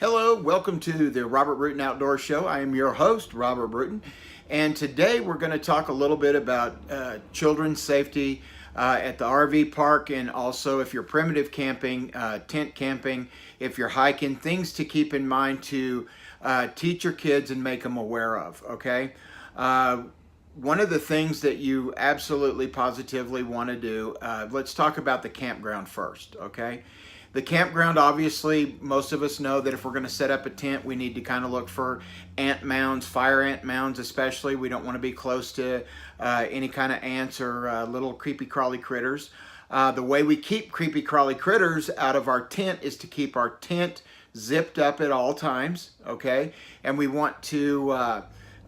Hello, welcome to the Robert Bruton Outdoor Show. I am your host, Robert Bruton, and today we're going to talk a little bit about children's safety at the RV park, and also if you're primitive camping, tent camping, if you're hiking, things to keep in mind to teach your kids and make them aware of, okay? One of the things that you absolutely positively want to do, let's talk about the campground first, okay? The campground, obviously, most of us know that if we're going to set up a tent, we need to kind of look for ant mounds, fire ant mounds especially. We don't want to be close to any kind of ants or little creepy crawly critters. The way we keep creepy crawly critters out of our tent is to keep our tent zipped up at all times, okay? And we want to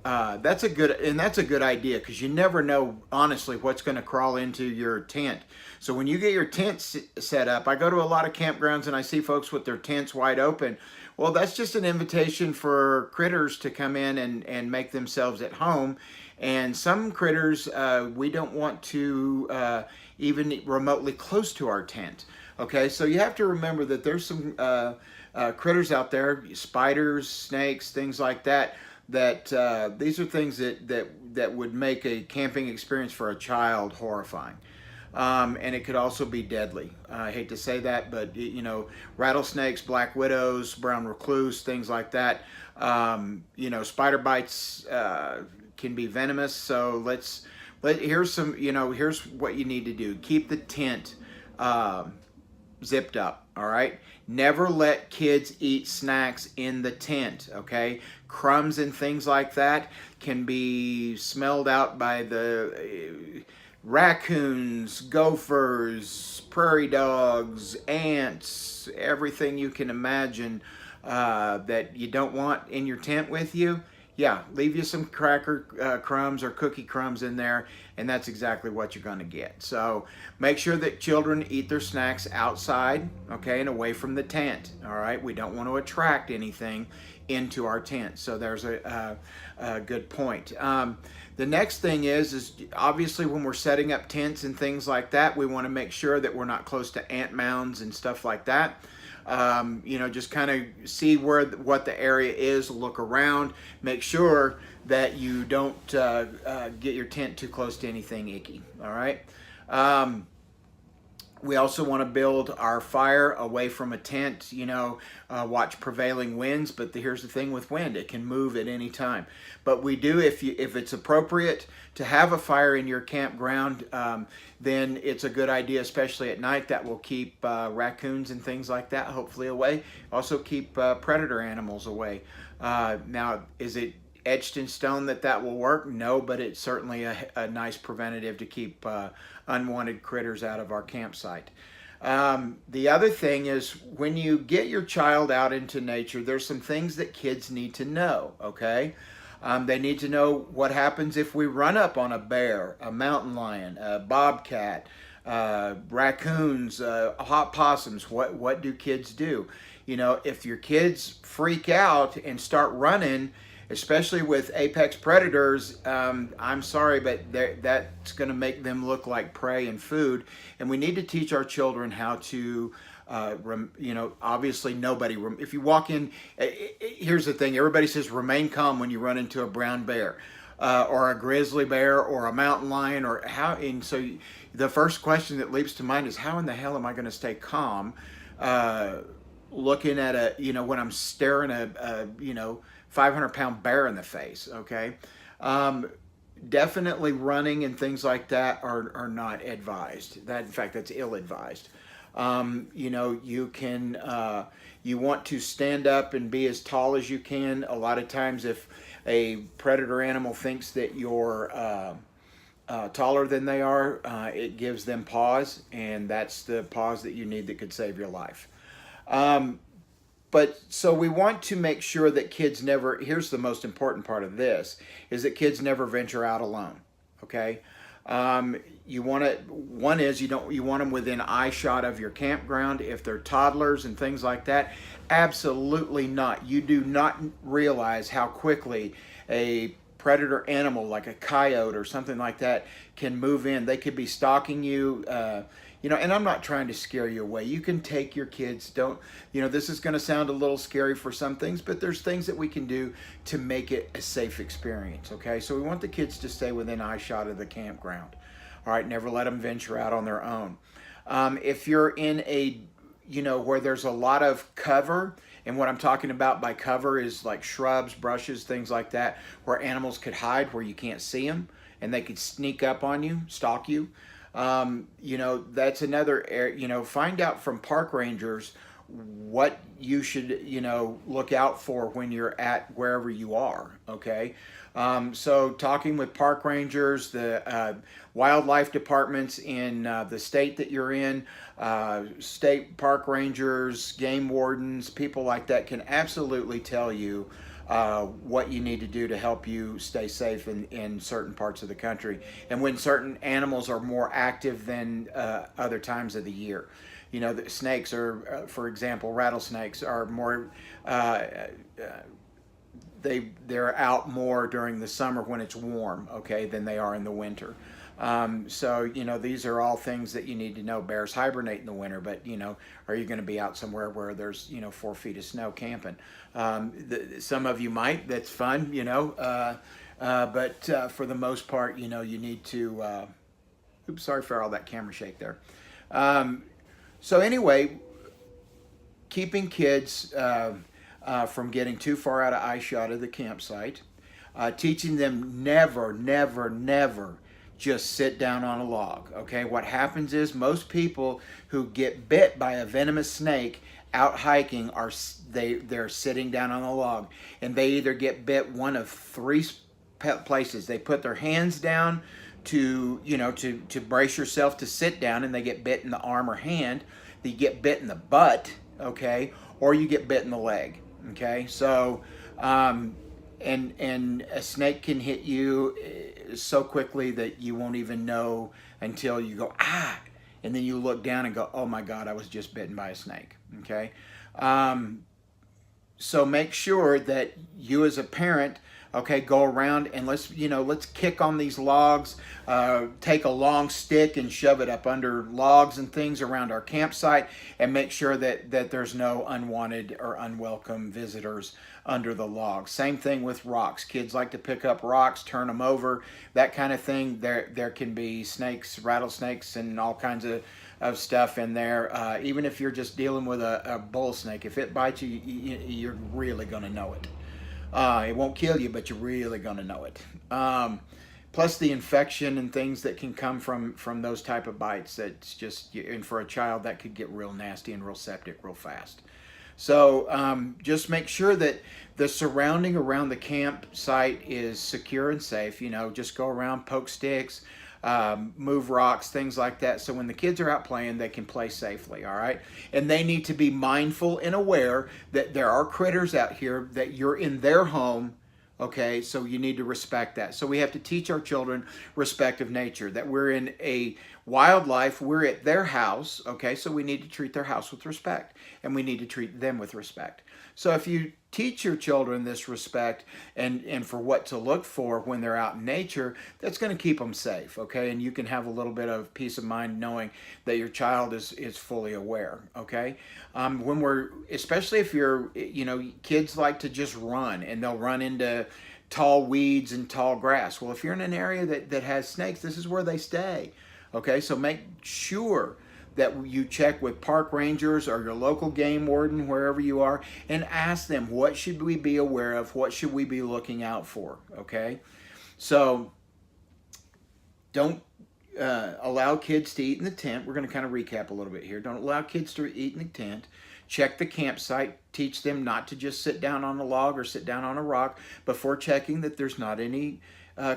that's a good idea, because you never know honestly what's going to crawl into your tent. So when you get your tent set up, I go to a lot of campgrounds and I see folks with their tents wide open. Well, that's just an invitation for critters to come in and make themselves at home. And some critters we don't want to even remotely close to our tent. Okay, so you have to remember that there's some critters out there, spiders, snakes, things like that, that these are things that would make a camping experience for a child horrifying. And it could also be deadly. I hate to say that, but you know, rattlesnakes, black widows, brown recluse, things like that. You know, spider bites can be venomous. So here's what you need to do. Keep the tent zipped up, all right? Never let kids eat snacks in the tent, okay? Crumbs and things like that can be smelled out by the raccoons, gophers, prairie dogs, ants, everything you can imagine that you don't want in your tent with you. Yeah, leave you some cracker crumbs or cookie crumbs in there, and that's exactly what you're going to get. So make sure that children eat their snacks outside, okay, and away from the tent. All right, we don't want to attract anything into our tent. So there's a good point. The next thing is obviously when we're setting up tents and things like that, we want to make sure that we're not close to ant mounds and stuff like that. You know, just kind of see what the area is, look around, make sure that you don't get your tent too close to anything icky, all right? We also want to build our fire away from a tent, you know, watch prevailing winds, but here's the thing with wind, it can move at any time. But we do, if it's appropriate to have a fire in your campground, then it's a good idea, especially at night. That will keep raccoons and things like that hopefully away. Also keep predator animals away. Now, is it etched in stone that will work? No, but it's certainly a nice preventative to keep unwanted critters out of our campsite. The other thing is, when you get your child out into nature, there's some things that kids need to know, okay? They need to know what happens if we run up on a bear, a mountain lion, a bobcat, raccoons, hot possums. What do kids do? You know, if your kids freak out and start running, especially with apex predators, I'm sorry, but that's going to make them look like prey and food. And we need to teach our children how to, you know, obviously nobody, if you walk in, here's the thing, everybody says remain calm when you run into a brown bear. Or a grizzly bear or a mountain lion, or how, and so the first question that leaps to mind is, how in the hell am I going to stay calm looking at you know, when I'm staring a you know, 500-pound bear in the face, okay? Definitely running and things like that are not advised. In fact, that's ill-advised. You know, you want to stand up and be as tall as you can. A lot of times if a predator animal thinks that you're taller than they are, it gives them pause, and that's the pause that you need that could save your life. But so we want to make sure that kids never, here's the most important part of this, is that kids never venture out alone, okay? You want to, one is you want them within eye shot of your campground. If they're toddlers and things like that, absolutely not. You do not realize how quickly a predator animal like a coyote or something like that can move in. They could be stalking you. And I'm not trying to scare you away. You can take your kids. Don't, this is going to sound a little scary for some things, but there's things that we can do to make it a safe experience, okay? So we want the kids to stay within eyeshot of the campground. All right, never let them venture out on their own. If you're in a, where there's a lot of cover, and what I'm talking about by cover is like shrubs, brushes, things like that, where animals could hide, where you can't see them, and they could sneak up on you, stalk you. That's another, find out from park rangers what you should, look out for when you're at wherever you are, okay? So talking with park rangers, the wildlife departments in the state that you're in, state park rangers, game wardens, people like that can absolutely tell you what you need to do to help you stay safe in certain parts of the country, and when certain animals are more active than other times of the year. The snakes are, for example, rattlesnakes are more, they're out more during the summer when it's warm, okay, than they are in the winter. So these are all things that you need to know. Bears hibernate in the winter, but are you going to be out somewhere where there's 4 feet of snow camping? Some of you might. That's fun, but for the most part, you need to. Oops, sorry for all that camera shake there. So anyway, keeping kids from getting too far out of eyeshot of the campsite, teaching them never just sit down on a log, okay? What happens is most people who get bit by a venomous snake out hiking they're sitting down on a log, and they either get bit one of 3 places. They put their hands down to brace yourself to sit down, and they get bit in the arm or hand. You get bit in the butt, okay, or you get bit in the leg, okay? So and a snake can hit you so quickly that you won't even know until you go, and then you look down and go, oh my God, I was just bitten by a snake, okay? So make sure that you as a parent, okay, go around and let's kick on these logs, take a long stick and shove it up under logs and things around our campsite, and make sure that there's no unwanted or unwelcome visitors under the logs. Same thing with rocks. Kids like to pick up rocks, turn them over, that kind of thing. There can be snakes, rattlesnakes, and all kinds of stuff in there. Even if you're just dealing with a bull snake, if it bites you, you're really going to know it. It won't kill you, but you're really going to know it. Plus the infection and things that can come from those type of bites. That's just, and for a child, that could get real nasty and real septic real fast. So just make sure that the surrounding around the campsite is secure and safe. Just go around, poke sticks, move rocks, things like that. So when the kids are out playing, they can play safely, all right? And they need to be mindful and aware that there are critters out here, that you're in their home, okay? So you need to respect that. So we have to teach our children respect of nature, that we're in a wildlife, we're at their house, okay? So we need to treat their house with respect, and we need to treat them with respect. So if you teach your children this respect and for what to look for when they're out in nature, that's going to keep them safe, okay? And you can have a little bit of peace of mind knowing that your child is fully aware, okay? Especially if you're, kids like to just run, and they'll run into tall weeds and tall grass. Well, if you're in an area that has snakes, this is where they stay, okay? So make sure that you check with park rangers or your local game warden, wherever you are, and ask them, what should we be aware of? What should we be looking out for? Okay? So don't allow kids to eat in the tent. We're going to kind of recap a little bit here. Don't allow kids to eat in the tent. Check the campsite. Teach them not to just sit down on a log or sit down on a rock before checking that there's not any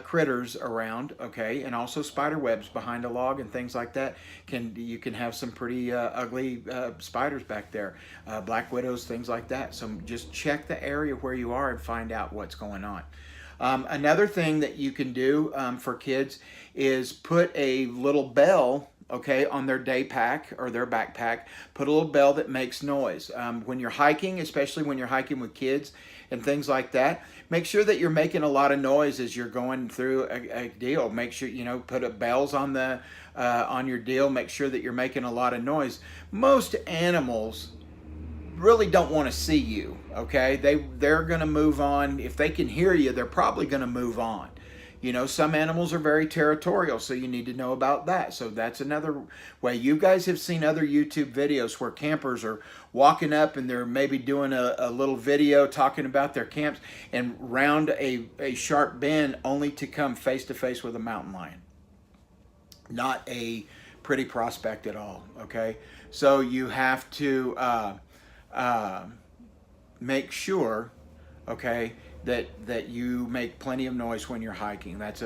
critters around, okay? And also spider webs behind a log and things like that. You can have some pretty ugly spiders back there, black widows, things like that. So just check the area where you are and find out what's going on. Another thing that you can do for kids is put a little bell okay, on their day pack or their backpack. Put a little bell that makes noise. When you're hiking, especially when you're hiking with kids and things like that, make sure that you're making a lot of noise as you're going through a deal. Make sure, put bells on the on your deal. Make sure that you're making a lot of noise. Most animals really don't want to see you, okay? They're going to move on. If they can hear you, they're probably going to move on. Some animals are very territorial, so you need to know about that. So that's another way. You guys have seen other YouTube videos where campers are walking up and they're maybe doing a little video talking about their camps and round a sharp bend only to come face to face with a mountain lion. Not a pretty prospect at all, okay? So you have to make sure, okay, that you make plenty of noise when you're hiking. That's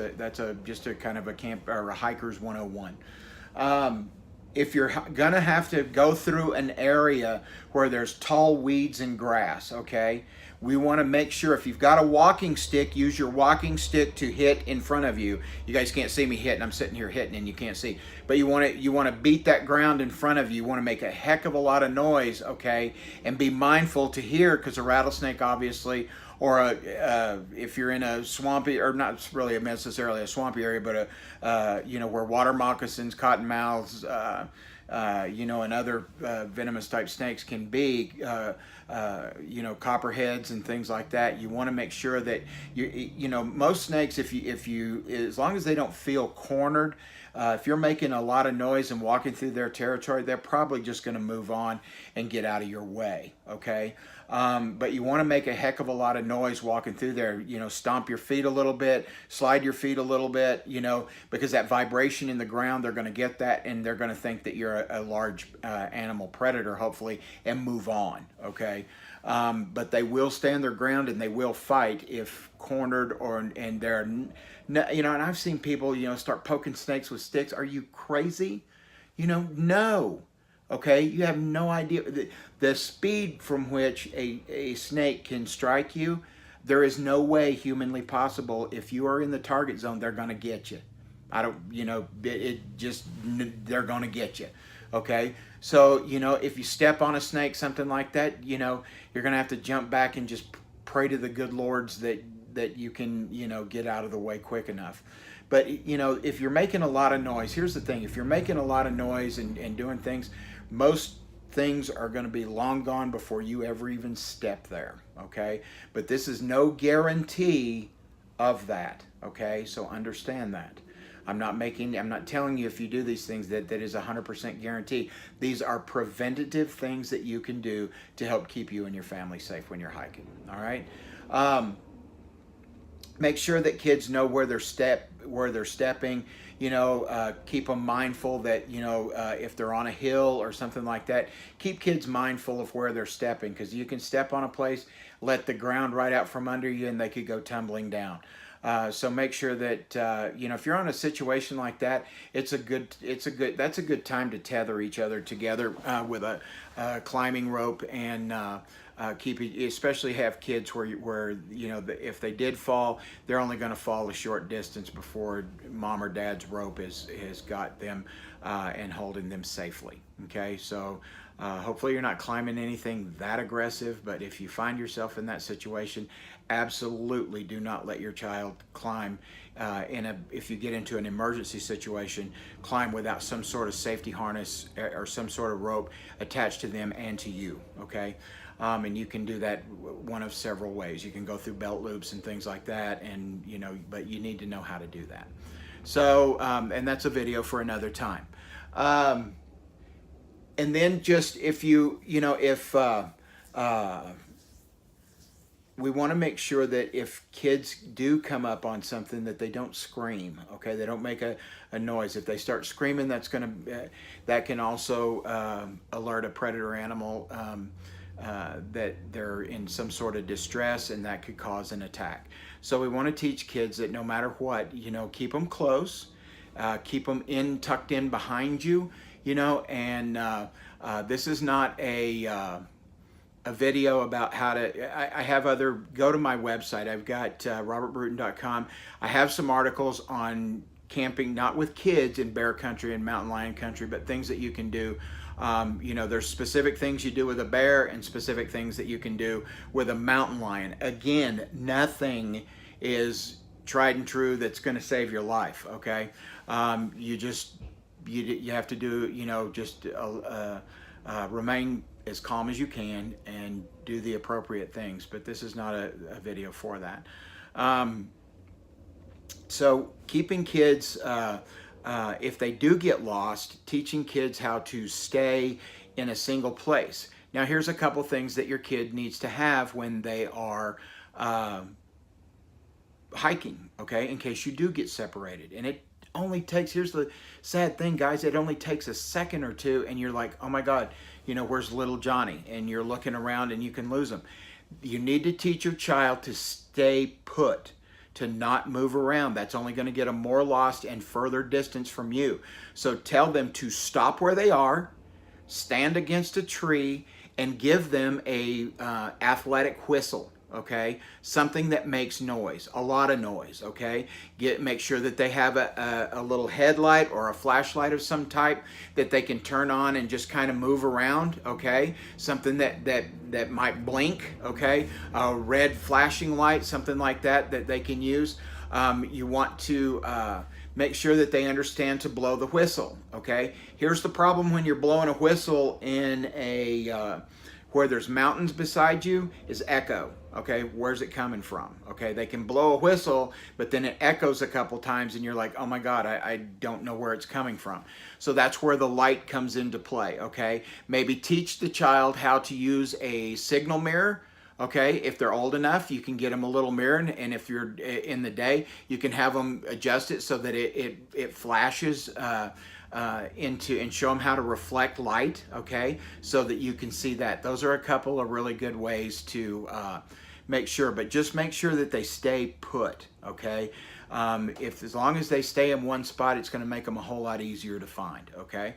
just a kind of a camp or a hiker's 101. If you're gonna have to go through an area where there's tall weeds and grass, okay, we want to make sure if you've got a walking stick, use your walking stick to hit in front of you. You guys can't see me hitting. I'm sitting here hitting and you can't see. But you want to beat that ground in front of you. You want to make a heck of a lot of noise, okay, and be mindful to hear, because a rattlesnake obviously, or if you're in a swampy, or not really necessarily a swampy area, but where water moccasins, cottonmouths, and other venomous type snakes can be, copperheads and things like that. You want to make sure that most snakes, if you as long as they don't feel cornered, if you're making a lot of noise and walking through their territory, they're probably just going to move on and get out of your way, okay? But you want to make a heck of a lot of noise walking through there. Stomp your feet a little bit, slide your feet a little bit, because that vibration in the ground, they're going to get that, and they're going to think that you're a large animal predator, hopefully, and move on, okay? But they will stand their ground and they will fight if cornered, and they're, and I've seen people, start poking snakes with sticks. Are you crazy? No. Okay, you have no idea the speed from which a snake can strike you. There is no way humanly possible. If you are in the target zone, they're going to get you. They're going to get you. Okay, so if you step on a snake, something like that, you're going to have to jump back and just pray to the good lords that you can get out of the way quick enough. But if you're making a lot of noise, here's the thing: if you're making a lot of noise and doing things, most things are going to be long gone before you ever even step there, okay? But this is no guarantee of that, okay? So understand that. I'm not telling you if you do these things that is 100% guarantee. These are preventative things that you can do to help keep you and your family safe when you're hiking, all right? Make sure that kids know where they're stepping. Keep them mindful that if they're on a hill or something like that, keep kids mindful of where they're stepping, because you can step on a place, let the ground right out from under you, and they could go tumbling down. So make sure that if you're on a situation like that, that's a good time to tether each other together with a climbing rope, and especially have kids where if they did fall, they're only going to fall a short distance before mom or dad's rope has got them and holding them safely. Okay, so hopefully you're not climbing anything that aggressive, but if you find yourself in that situation, absolutely do not let your child climb if you get into an emergency situation, climb without some sort of safety harness or some sort of rope attached to them and to you, okay? And you can do that one of several ways. You can go through belt loops and things like that, and but you need to know how to do that. So, and that's a video for another time. And then just if we want to make sure that if kids do come up on something, that they don't scream, okay? They don't make a noise. If they start screaming, that can also alert a predator animal that they're in some sort of distress, and that could cause an attack. So we want to teach kids that no matter what, keep them close, keep them tucked in behind you, and this is not a video about how to, I have go to my website. I've got robertbruton.com. I have some articles on camping, not with kids in bear country and mountain lion country, but things that you can do. There's specific things you do with a bear and specific things that you can do with a mountain lion. Again, nothing is tried and true that's going to save your life. Okay, you have to do, just remain as calm as you can and do the appropriate things. But this is not a video for that. So keeping kids, if they do get lost, teaching kids how to stay in a single place. Now here's a couple things that your kid needs to have when they are hiking, okay, in case you do get separated. And it only takes, here's the sad thing, guys, it only takes a second or two and you're like, oh my God, where's little Johnny? And you're looking around and you can lose him. You need to teach your child to stay put, to not move around. That's only going to get them more lost and further distance from you. So tell them to stop where they are, stand against a tree, and give them a athletic whistle. Okay, something that makes noise, a lot of noise. Okay, make sure that they have a little headlight or a flashlight of some type that they can turn on and just kind of move around. Okay, something that might blink. Okay, a red flashing light, something like that they can use. You want to make sure that they understand to blow the whistle. Okay, here's the problem when you're blowing a whistle in a where there's mountains beside you is echo. Okay, where's it coming from? Okay, they can blow a whistle, but then it echoes a couple times and you're like, oh my God, I don't know where it's coming from. So that's where the light comes into play, okay? Maybe teach the child how to use a signal mirror. Okay, if they're old enough, you can get them a little mirror, and if you're in the day, you can have them adjust it so that it flashes into and show them how to reflect light. Okay, so that you can see that. Those are a couple of really good ways to make sure, but just make sure that they stay put. Okay, as long as they stay in one spot, it's going to make them a whole lot easier to find. Okay.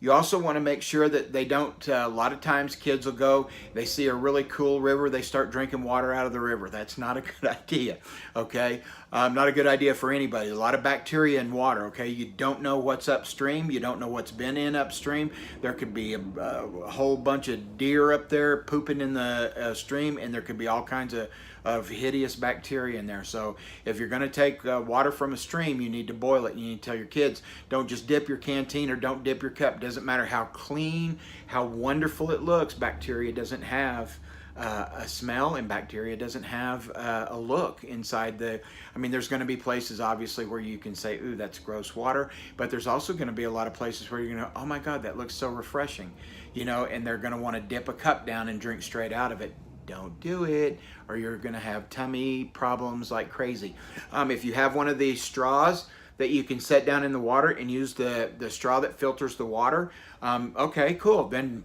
You also want to make sure that they don't, a lot of times kids will go, they see a really cool river, they start drinking water out of the river. That's not a good idea, okay? Not a good idea for anybody. A lot of bacteria in water, okay? You don't know what's upstream. You don't know what's been in upstream. There could be a whole bunch of deer up there pooping in the stream, and there could be all kinds of hideous bacteria in there. So if you're going to take water from a stream, you need to boil it. You need to tell your kids, don't just dip your canteen or don't dip your cup. Doesn't matter how clean, how wonderful it looks. Bacteria doesn't have a smell, and bacteria doesn't have a look inside there's going to be places obviously where you can say, ooh, that's gross water, but there's also going to be a lot of places where you're going to, oh my God, that looks so refreshing, and they're going to want to dip a cup down and drink straight out of it. Don't do it, or you're going to have tummy problems like crazy. If you have one of these straws that you can set down in the water and use the straw that filters the water, okay, cool, then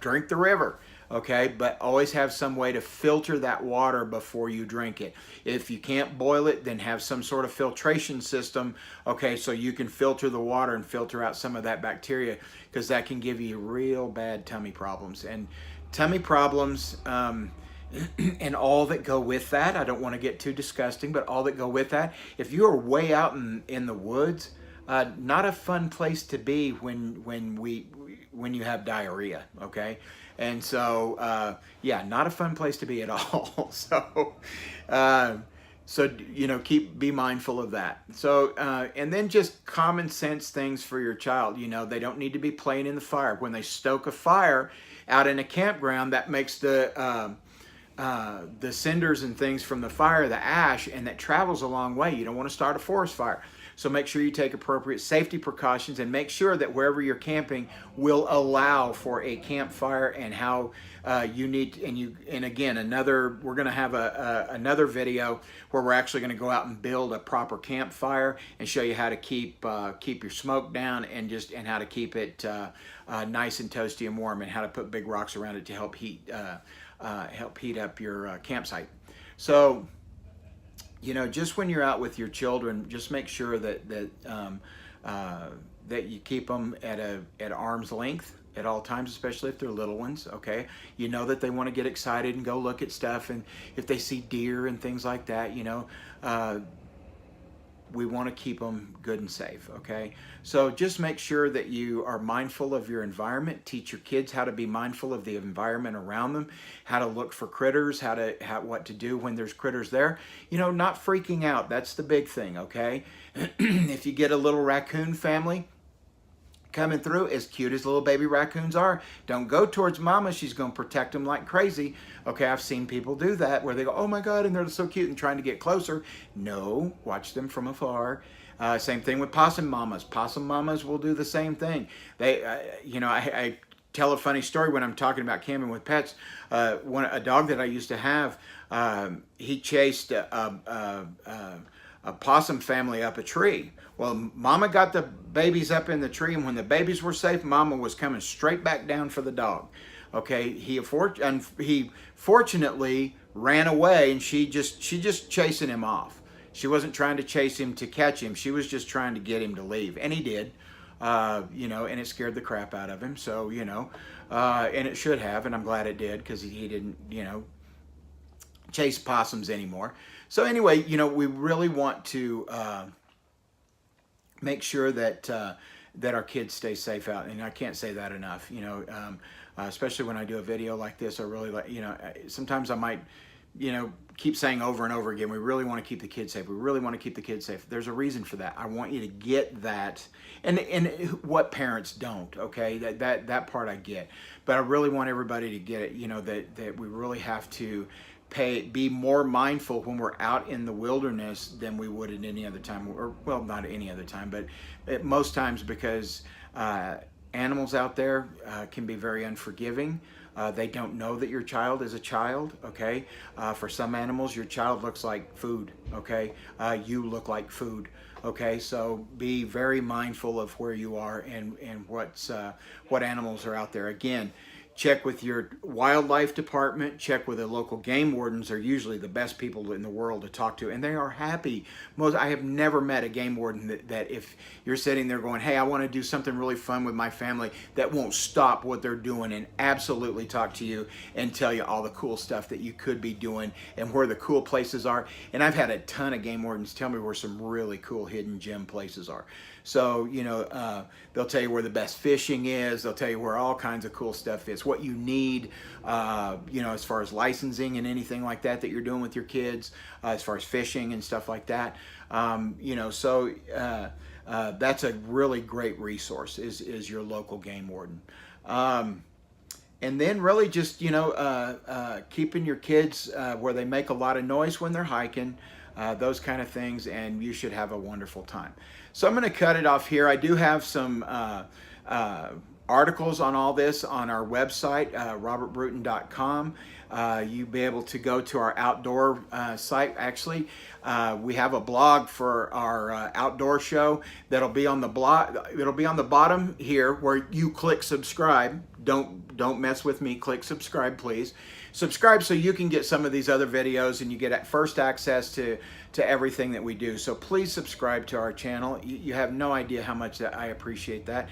drink the river. Okay, but always have some way to filter that water before you drink it. If you can't boil it, then have some sort of filtration system, okay, so you can filter the water and filter out some of that bacteria, because that can give you real bad tummy problems. And tummy problems and all that go with that, I don't want to get too disgusting, but all that go with that, if you are way out in the woods, not a fun place to be when you have diarrhea, okay? And so, yeah, not a fun place to be at all. So be mindful of that. So, and then just common sense things for your child. They don't need to be playing in the fire. When they stoke a fire out in a campground, that makes the cinders and things from the fire, the ash, and that travels a long way. You don't want to start a forest fire. So make sure you take appropriate safety precautions, and make sure that wherever you're camping will allow for a campfire, and how you need, and again, we're going to have another video where we're actually going to go out and build a proper campfire and show you how to keep your smoke down, and how to keep it nice and toasty and warm, and how to put big rocks around it to help heat up your campsite. So, just when you're out with your children, just make sure that you keep them at arm's length at all times, especially if they're little ones. Okay, that they want to get excited and go look at stuff, and if they see deer and things like that, we want to keep them good and safe, okay? So just make sure that you are mindful of your environment. Teach your kids how to be mindful of the environment around them, how to look for critters, what to do when there's critters there. You know, not freaking out. That's the big thing, okay? If you get a little raccoon family coming through, as cute as little baby raccoons are, don't go towards mama. She's going to protect them like crazy. Okay, I've seen people do that where they go, oh my God, and they're so cute, and trying to get closer. No, watch them from afar. Same thing with possum mamas. Possum mamas will do the same thing. I tell a funny story when I'm talking about camping with pets. A dog that I used to have, he chased a possum family up a tree. Well, mama got the babies up in the tree, and when the babies were safe, mama was coming straight back down for the dog. Okay, he fortunately ran away, and she just chasing him off. She wasn't trying to chase him to catch him. She was just trying to get him to leave, and he did. And it scared the crap out of him. So, and it should have, and I'm glad it did, because he didn't, chase possums anymore. So anyway, we really want to make sure that our kids stay safe out, and I can't say that enough. Especially when I do a video like this, I really like. Sometimes I might, keep saying over and over again, we really want to keep the kids safe. We really want to keep the kids safe. There's a reason for that. I want you to get that, and what parents don't. Okay, that part I get, but I really want everybody to get it. That we really have to be more mindful when we're out in the wilderness than we would at any other time, or well, not any other time, but at most times, because animals out there can be very unforgiving. They don't know that your child is a child, okay? For some animals, your child looks like food, okay? You look like food, okay? So be very mindful of where you are and what animals are out there. Again, check with your wildlife department, check with the local game wardens. Are usually the best people in the world to talk to, and they are happy. I have never met a game warden that if you're sitting there going, hey, I want to do something really fun with my family, that won't stop what they're doing and absolutely talk to you and tell you all the cool stuff that you could be doing and where the cool places are. And I've had a ton of game wardens tell me where some really cool hidden gem places are. So, they'll tell you where the best fishing is. They'll tell you where all kinds of cool stuff is, what you need, as far as licensing and anything like that you're doing with your kids, as far as fishing and stuff like that. That's a really great resource is your local game warden. And then really just, keeping your kids where they make a lot of noise when they're hiking, those kind of things, and you should have a wonderful time. So I'm going to cut it off here. I do have some articles on all this on our website, robertbruton.com. You'll be able to go to our outdoor site. Actually, we have a blog for our outdoor show that'll be on the blog. It'll be on the bottom here where you click subscribe. Don't mess with me. Click subscribe, please. Subscribe so you can get some of these other videos and you get first access to everything that we do. So please subscribe to our channel. You have no idea how much that I appreciate that.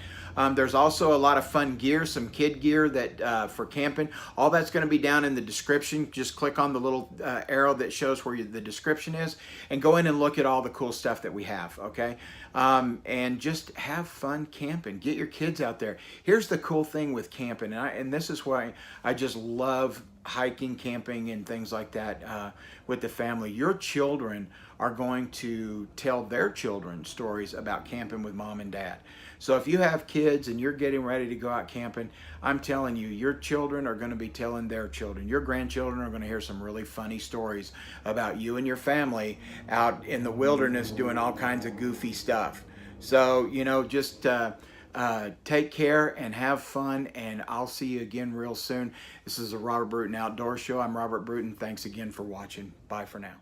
There's also a lot of fun gear, some kid gear that for camping. All that's going to be down in the description. Just click on the little arrow that shows where the description is and go in and look at all the cool stuff that we have, okay? And just have fun camping. Get your kids out there. Here's the cool thing with camping, and this is why I just love hiking, camping, and things like that with the family. Your children are going to tell their children stories about camping with mom and dad. So if you have kids and you're getting ready to go out camping, I'm telling you, your children are going to be telling their children. Your grandchildren are going to hear some really funny stories about you and your family out in the wilderness doing all kinds of goofy stuff. So, just take care and have fun, and I'll see you again real soon. This is the Robert Bruton Outdoor Show. I'm Robert Bruton. Thanks again for watching. Bye for now.